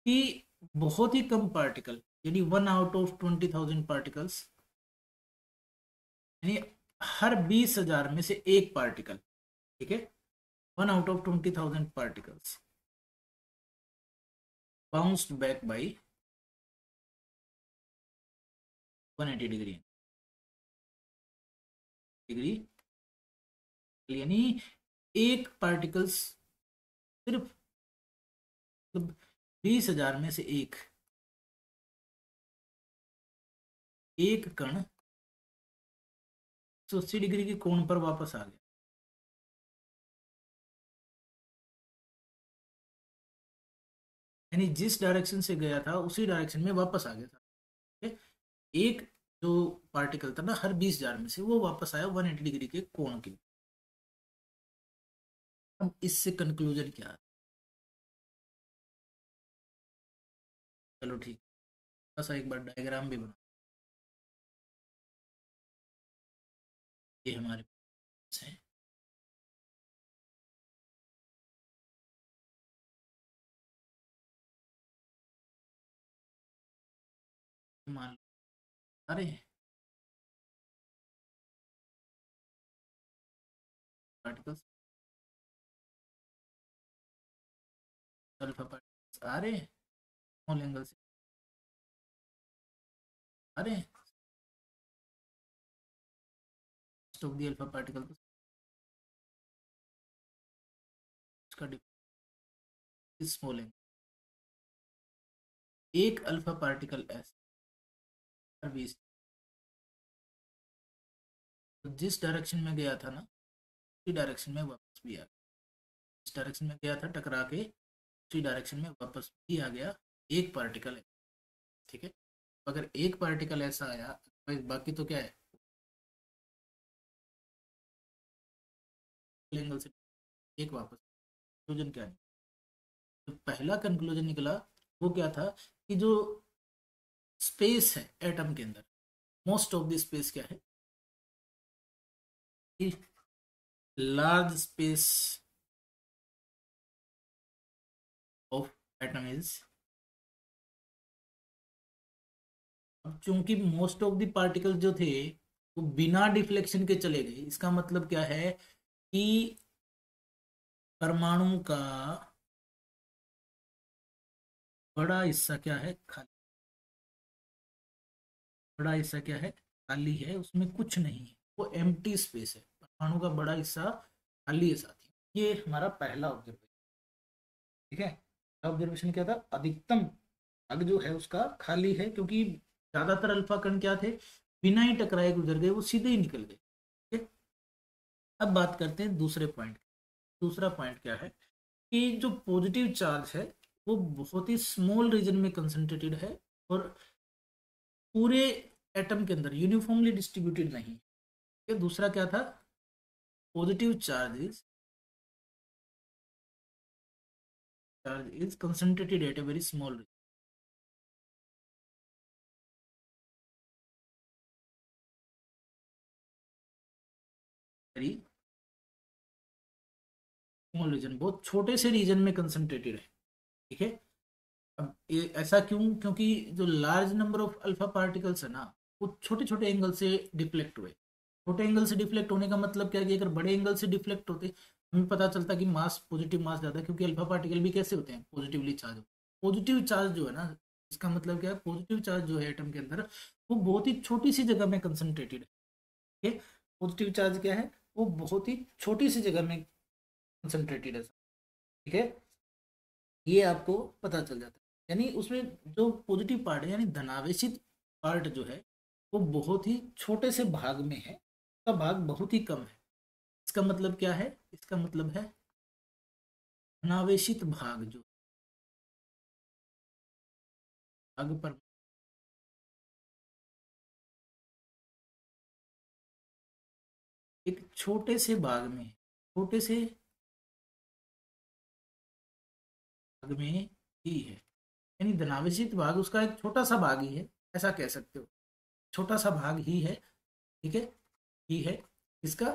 कि बहुत ही कम पार्टिकल, यानी 1 आउट ऑफ 20,000 पार्टिकल्स, यानी हर 20,000 में से एक पार्टिकल, ठीक है, 1 out of 20,000 particles bounced back by 180 degree, यानी एक पार्टिकल्स सिर्फ मतलब 20,000 में से एक कण 180 डिग्री के कोण पर वापस आ गया। यानी जिस डायरेक्शन से गया था उसी डायरेक्शन में वापस आ गया था। ठीक है? एक जो पार्टिकल था ना हर 20,000 में से, वो वापस आया 180 डिग्री के कोण के। अब इससे कंक्लूजन क्या है? चलो ठीक, बस एक बार डायग्राम भी बना। ये हमारे पास है, मान लो अरे पार्टिकल्स, अल्फा पार्टिकल्स आ रहे हैं स्मॉल एंगल से, आ रहे हैं ऑफ द अल्फा पार्टिकल, तो उसका डिफरेंस स्मॉल एंगल। एक अल्फा पार्टिकल ऐसे हर 20, तो जिस डायरेक्शन में गया था ना उसी डायरेक्शन में वापस भी आ गया। जिस डायरेक्शन में गया था टकरा के उसी डायरेक्शन में वापस भी आ गया एक पार्टिकल है। ठीक है, अगर एक पार्टिकल ऐसा आया तो बाकी तो क्या है, एंगल से एक वापस। कंक्लूजन क्या है? जो पहला कंक्लूजन निकला वो क्या था कि जो स्पेस है एटम के अंदर, मोस्ट ऑफ द स्पेस क्या है कि large space of atom is, अब चूंकि मोस्ट ऑफ द पार्टिकल जो थे वो बिना डिफ्लेक्शन के चले गए, इसका मतलब क्या है कि परमाणु का बड़ा हिस्सा क्या है, खाली। बड़ा हिस्सा क्या है, खाली है, उसमें कुछ नहीं है, वो एम्प्टी स्पेस है। परमाणु का बड़ा हिस्सा खाली है साथी। ये हमारा पहला ऑब्जर्वेशन। ठीक है, ऑब्जर्वेशन क्या था, अधिकतम भाग जो है उसका खाली है, क्योंकि ज्यादातर अल्फा कण क्या थे, बिना ही टकराए गुजर गए, वो सीधे ही निकल गए। ठीक है, अब बात करते हैं दूसरे पॉइंट। दूसरा पॉइंट क्या है कि जो पॉजिटिव चार्ज है वो बहुत ही स्मॉल रीजन में कंसंट्रेटेड है और पूरे एटम के अंदर यूनिफॉर्मली डिस्ट्रीब्यूटेड नहीं है। ये दूसरा क्या था, positive charge is concentrated at a very small, very small region, बहुत छोटे से रीजन में कंसंट्रेटेड है। ठीक है, अब ये ऐसा क्यों, क्योंकि जो large number of alpha particles है ना वो छोटे छोटे एंगल से डिफ्लेक्ट हुए। छोटे एंगल से डिफ्लेक्ट होने का मतलब क्या है कि अगर बड़े एंगल से डिफ्लेक्ट होते हमें पता चलता कि मास, पॉजिटिव मास ज्यादा है, क्योंकि अल्फा पार्टिकल भी कैसे होते हैं, पॉजिटिवली चार्ज। पॉजिटिव चार्ज जो है ना, इसका मतलब क्या है, पॉजिटिव चार्ज जो है एटम के अंदर वो बहुत ही छोटी सी जगह में कंसंट्रेटेड है। ठीक है, पॉजिटिव चार्ज क्या है, वो बहुत ही छोटी सी जगह में कंसंट्रेटेड है। ठीक है, ये आपको पता चल जाता है। यानी उसमें जो पॉजिटिव पार्ट है, यानी धनावेशित पार्ट जो है वो बहुत ही छोटे से भाग में है, उसका भाग बहुत ही कम है। इसका मतलब क्या है, इसका मतलब है धनावेशित भाग जो भाग पर एक छोटे से भाग में, छोटे से भाग में ही है। यानी धनावेशित भाग उसका एक छोटा सा भाग ही है, ऐसा कह सकते हो, छोटा सा भाग ही है। ठीक है, ही है इसका,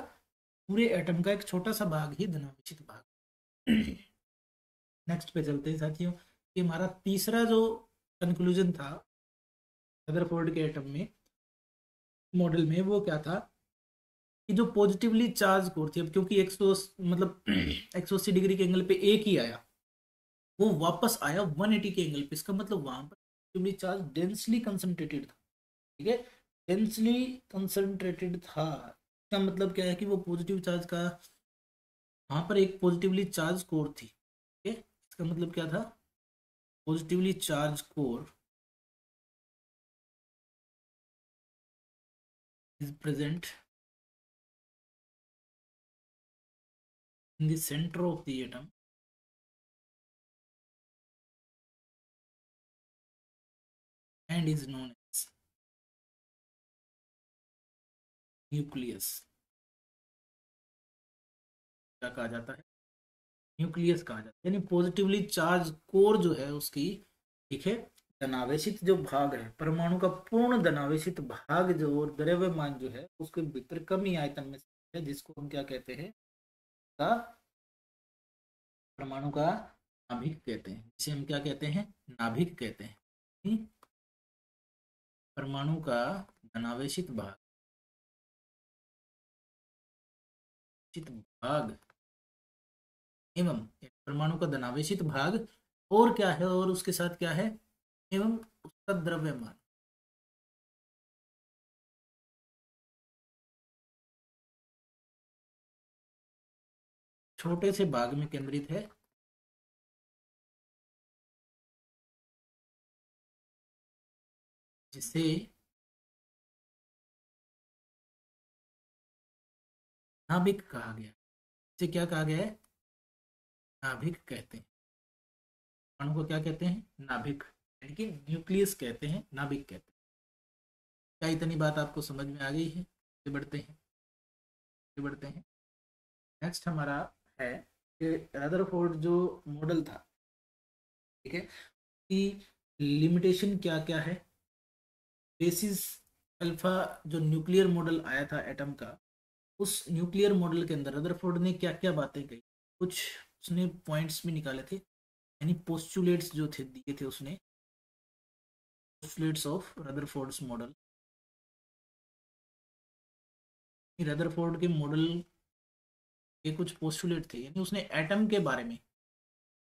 पूरे एटम का एक छोटा सा भाग ही धनावेशित भाग। नेक्स्ट पे चलते हैं साथियों, कि हमारा तीसरा जो कंक्लूजन था रदरफोर्ड के एटम में मॉडल में, वो क्या था कि जो पॉजिटिवली चार्ज कोर थी, अब क्योंकि 100 मतलब 180 डिग्री के एंगल पे एक ही आया, वो वापस आया 180 के एंगल पे। इसका मतलब वहां पर पॉजिटिवली चार्ज डेंसली कंसंट्रेटेड था। ठीक है, डेंसली कंसंट्रेटेड था, इसका मतलब क्या है कि वो पॉजिटिव चार्ज का, वहां पर एक पॉजिटिवली चार्ज कोर थी। इसका मतलब क्या था? Positively charge core is present in the centre of the atom and is known as nucleus. क्या कहा जाता है? न्यूक्लियस कहा जाता है। यानी पॉजिटिवली चार्ज कोर जो है उसकी, ठीक है, धनावेशित जो भाग है, परमाणु का पूर्ण धनावेशित भाग जो और द्रव्यमान जो है उसके भीतर कम ही आयतन में है, जिसको हम क्या कहते हैं? का परमाणु का नाभिक कहते हैं, जिसे हम क्या कहते हैं? नाभिक कहते हैं। परमाणु का धनावेशित भाग, भाग एवं परमाणु का धनावेशित भाग, और क्या है, और उसके साथ क्या है? एवं उसका द्रव्यमान। छोटे से भाग में केंद्रित है, जिसे नाभिक कहा गया। इसे क्या कहा गया है? नाभिक कहते हैं। परमाणु को क्या कहते हैं? नाभिक, यानी कि न्यूक्लियस कहते हैं, नाभिक कहते हैं। क्या इतनी बात आपको समझ में आ गई है? आगे बढ़ते हैं, आगे बढ़ते हैं। नेक्स्ट हमारा है कि रदरफोर्ड जो मॉडल था, ठीक है, कि लिमिटेशन क्या क्या है? बेसिस अल्फा जो न्यूक्लियर मॉडल आया था एटम का, उस न्यूक्लियर मॉडल के अंदर रदरफोर्ड ने क्या क्या बातें कही, कुछ उसने पॉइंट्स भी निकाले थे, यानी पोस्टुलेट्स जो थे दिए थे उसने, postulates of Rutherford's model. Rutherford के मॉडल के कुछ पोस्टुलेट थे, यानी उसने एटम के बारे में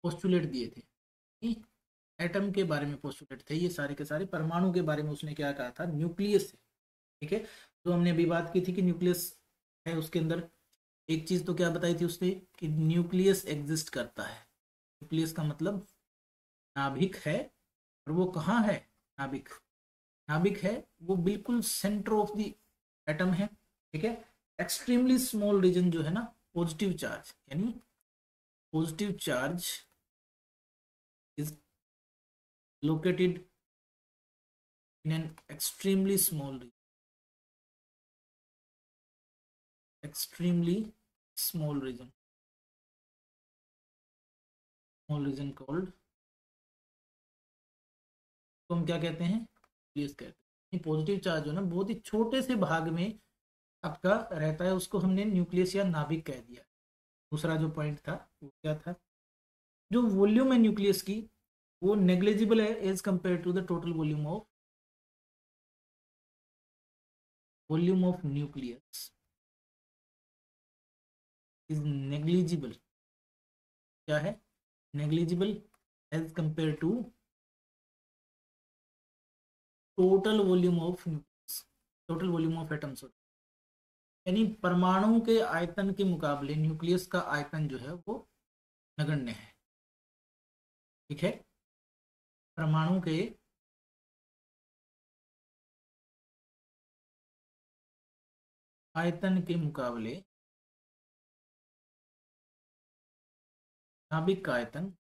पोस्टुलेट दिए थे। एटम के बारे में पोस्टुलेट थे ये सारे के सारे। परमाणु के बारे में उसने क्या कहा था? न्यूक्लियस है, ठीक है। तो हमने अभी बात की थी कि न्यूक्लियस है, उसके अंदर एक चीज तो क्या बताई थी उसने, कि न्यूक्लियस एग्जिस्ट करता है। न्यूक्लियस का मतलब नाभिक है, और वो कहाँ है? नाभिक, नाभिक है वो बिल्कुल सेंटर ऑफ द एटम है, ठीक है। एक्सट्रीमली स्मॉल रीजन जो है ना, पॉजिटिव चार्ज, यानी positive charge is located in an extremely small region, extremely small region, small region called, तो हम क्या कहते हैं? न्यूक्लियस कहते हैं। पॉजिटिव चार्ज जो है ना बहुत ही छोटे से भाग में आपका रहता है, उसको हमने न्यूक्लियस या नाभिक कह दिया। दूसरा जो पॉइंट था वो क्या था? जो वॉल्यूम है न्यूक्लियस की, वो नेग्लिजिबल है as compare to the total volume of nucleus is negligible. क्या है? Negligible as compare to total volume of nucleus, total volume of atoms. यानी परमाणु के आयतन के मुकाबले न्यूक्लियस का आयतन जो है वो नगण्य है, ठीक है। परमाणु के आयतन के मुकाबले नाभिक का आयतन,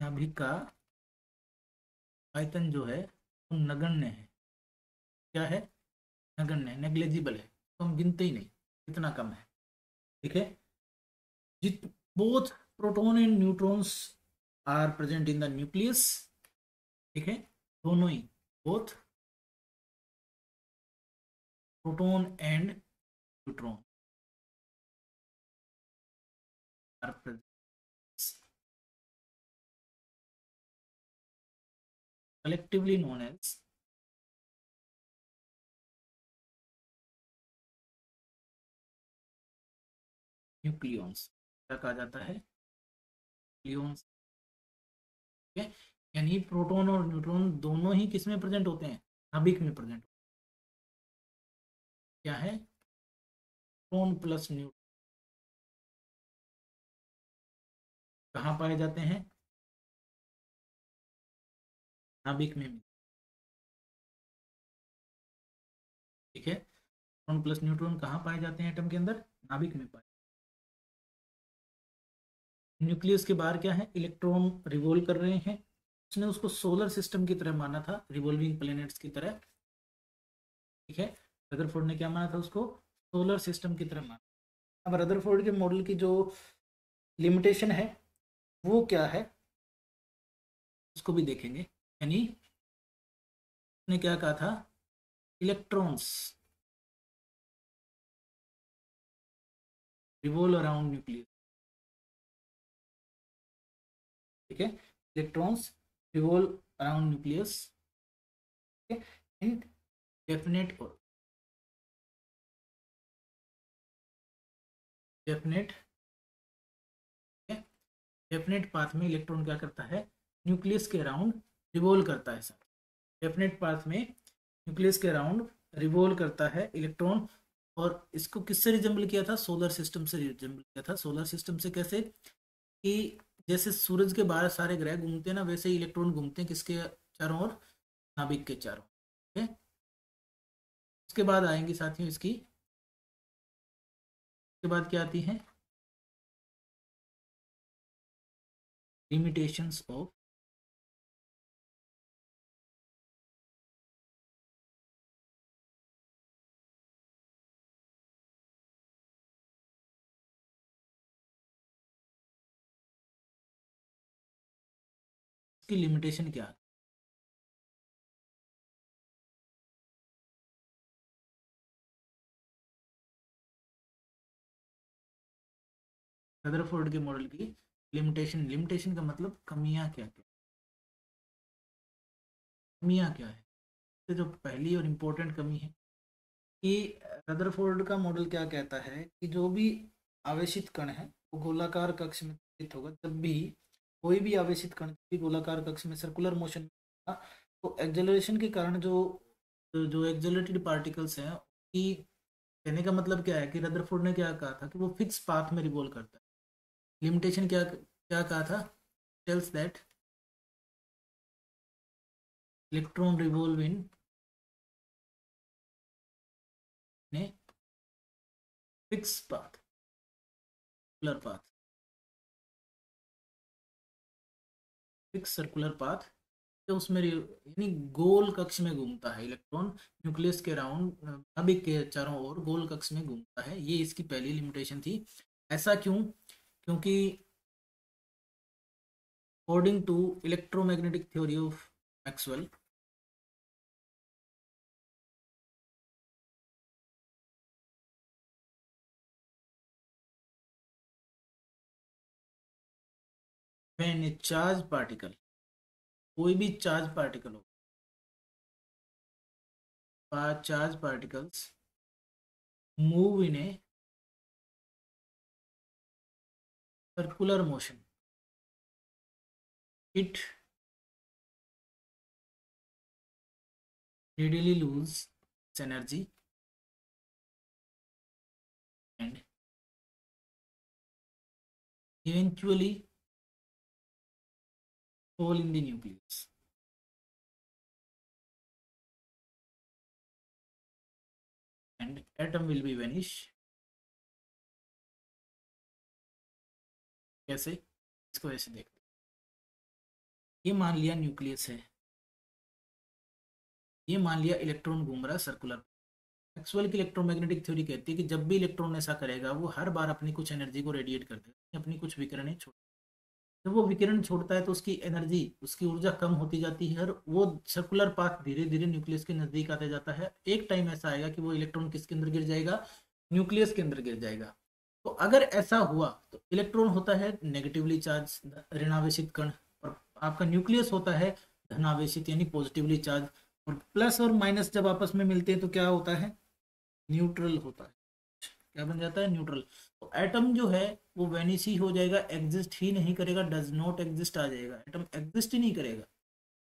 नाभिक का आयतन जो है वो नगण्य है। क्या है? नगण्य है, नेग्लेजिबल है, तो हम गिनते ही नहीं, इतना कम है, ठीक है। जित both proton and neutrons are present in the nucleus, ठीक है, दोनों ही, both proton and neutron are present collectively known as nucleons. क्या कहा जाता है? न्यूक्लियॉन्स, ठीक है। यानी प्रोटॉन और न्यूट्रॉन दोनों ही किस में प्रेजेंट होते हैं? नाभिक में प्रेजेंट। क्या है? प्रोटॉन प्लस न्यूट्रॉन, कहाँ पाए जाते हैं? नाभिक में। ठीक है, प्रोटॉन प्लस न्यूट्रॉन कहाँ पाए जाते हैं एटम के अंदर? नाभिक में पाए। न्यूक्लियस के बाहर क्या है? इलेक्ट्रॉन रिवॉल्व कर रहे हैं। उसने उसको सोलर सिस्टम की तरह माना था, रिवॉल्विंग प्लैनेट्स की तरह। ठीक है, रदरफोर्ड ने क्या माना था उसको? सोलर सिस्टम की तरह माना। अब रदरफोर्ड के मॉडल की जो लिमिटेशन है वो क्या है, उसको भी देखेंगे। यानी उसने क्या कहा था? Electrons revolve around nucleus. ठीक है, electrons revolve around nucleus in definite और डेफिनेट डेफिनेट पाथ में इलेक्ट्रॉन क्या करता है? न्यूक्लियस के अराउंड रिवॉल्व करता है सर। डेफिनेट पाथ में न्यूक्लियस के अराउंड रिवॉल्व करता है इलेक्ट्रॉन। और इसको किससे रिजेंबल किया था? सोलर सिस्टम से रिजेंबल किया था। सोलर सिस्टम से कैसे? कि जैसे सूरज के बाहर सारे ग्रह घूमते हैं ना, वैसे ही इलेक्ट्रॉन घूमते हैं किसके चारों ओर? नाभिक के चारों। ठीक है, उसके बाद आएंगी साथियों इसकी, उसके बाद क्या आती है? लिमिटेशंस ऑफ इसकी लिमिटेशन क्या है? रदरफोर्ड के मॉडल की लिमिटेशन। लिमिटेशन का मतलब कमियां क्या क्या? कमियां क्या है? तो जो पहली और इम्पोर्टेंट कमी है कि रदरफोर्ड का मॉडल क्या कहता है कि जो भी आवेशित कण है वो गोलाकार कक्ष में स्थित होगा। जब भी कोई भी आवेशित कण भी गोलाकार कक्ष में सर्कुलर मोशन में होगा, तो एक्सेलरेशन के कारण जो जो एक्सेलरेटेड पार्टिकल्स हैं कि, कहने का मतलब क्या है कि रदरफोर्ड ने क्या कहा था कि वो फिक्स पाथ में रिवॉल्व करता है। लिमिटेशन क्या क्या कहा था? Tells that electron revolve in ने fix path, circular path, fix circular path. तो उसमें यानी गोल कक्ष में घूमता है इलेक्ट्रॉन, न्यूक्लियस के राउंड, नाभिक के चारों ओर गोल कक्ष में घूमता है। ये इसकी पहली लिमिटेशन थी। ऐसा क्यों? क्योंकि according to electromagnetic theory of Maxwell, when a charge particle, कोई भी चार्ज पार्टिकल हो, charge particles move in a circular motion, it readily lose its energy and eventually fall in the nucleus, and atom will be vanish. कैसे? इसको ऐसे देखते, ये मान लिया न्यूक्लियस है, ये मान लिया इलेक्ट्रॉन घूम रहा है सर्कुलर। मैक्सवेल की इलेक्ट्रोमैग्नेटिक थ्योरी कहती है कि जब भी इलेक्ट्रॉन ऐसा करेगा वो हर बार अपनी कुछ एनर्जी को रेडिएट कर देगा, अपनी कुछ विकिरणें छोड़। जब वो विकिरण छोड़ता है तो उसकी एनर्जी, उसकी ऊर्जा कम होती जाती है और वो सर्कुलर पाथ धीरे धीरे न्यूक्लियस के नजदीक आता जाता है। एक टाइम ऐसा आएगा कि वो इलेक्ट्रॉन किसके अंदर गिर जाएगा? न्यूक्लियस के अंदर गिर जाएगा। तो अगर ऐसा हुआ तो इलेक्ट्रॉन होता है नेगेटिवली चार्ज, ऋणावेशित कण, और आपका न्यूक्लियस होता है धनावेशित यानी पॉजिटिवली चार्ज। और प्लस और माइनस जब आपस में मिलते हैं तो क्या होता है? न्यूट्रल होता है। क्या बन जाता है? न्यूट्रल। तो एटम जो है वो वेनिश ही हो जाएगा, एग्जिस्ट ही नहीं करेगा, डज नॉट एग्जिस्ट आ जाएगा, एटम एग्जिस्ट ही नहीं करेगा।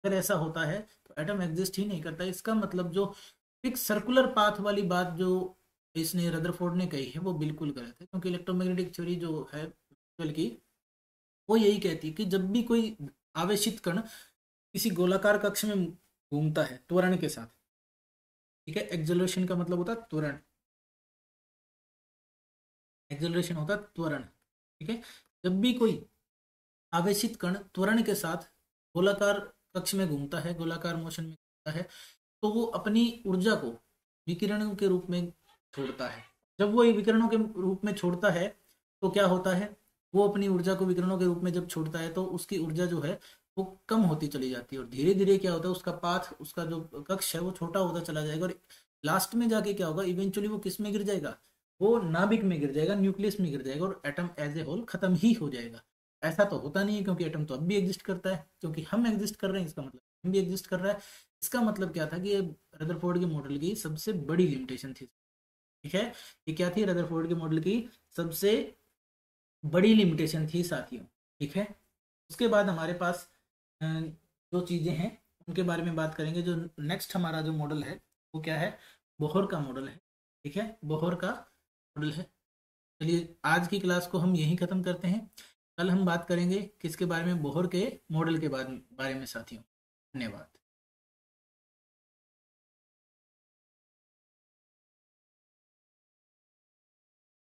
अगर ऐसा होता है तो एटम एग्जिस्ट ही नहीं करता। इसका मतलब जो एक सर्कुलर पाथ वाली बात जो इसने रदरफोर्ड ने कही है वो बिल्कुल गलत है, क्योंकि इलेक्ट्रोमैग्नेटिक थ्योरी जो है की वो यही कहती है कि जब भी कोई आवेशित कण किसी गोलाकार कक्ष में घूमता है त्वरण के साथ, ठीक है, एक्सेलरेशन का मतलब होता है त्वरण, एक्सेलरेशन होता है त्वरण, ठीक है, जब भी कोई आवेशित कण त्वरण के साथ गोलाकार कक्ष में घूमता है, गोलाकार मोशन में घूमता है, तो वो अपनी ऊर्जा को विकिरणों के रूप में छोड़ता है। जब वो विकिरणों के रूप में छोड़ता है तो क्या होता है, वो अपनी ऊर्जा को विकिरणों के रूप में जब छोड़ता है तो उसकी ऊर्जा जो है वो कम होती चली जाती है, और धीरे धीरे क्या होता है, उसका पाथ, उसका जो कक्ष है वो छोटा होता चला जाएगा, और लास्ट में जाके क्या होगा, इवेंचुअली वो किस में गिर जाएगा, वो नाभिक में गिर जाएगा, न्यूक्लियस में गिर जाएगा, और एटम एज ए होल खत्म ही हो जाएगा। ऐसा तो होता नहीं है, क्योंकि एटम तो अब भी एग्जिस्ट करता है, क्योंकि हम एग्जिस्ट कर रहे हैं, इसका मतलब हम भी एग्जिस्ट कर रहा है। इसका मतलब क्या था कि ये रदरफोर्ड के मॉडल की सबसे बड़ी लिमिटेशन थी, ठीक है, ये क्या थी, रदरफोर्ड के मॉडल की सबसे बड़ी लिमिटेशन थी साथियों, ठीक है। उसके बाद हमारे पास जो चीज़ें हैं उनके बारे में बात करेंगे। जो नेक्स्ट हमारा जो मॉडल है वो क्या है, बोहर का मॉडल है, ठीक है, बोहर का मॉडल है। चलिए आज की क्लास को हम यहीं ख़त्म करते हैं, कल हम बात करेंगे किसके बारे में, बोहर के मॉडल के बारे में साथियों। धन्यवाद।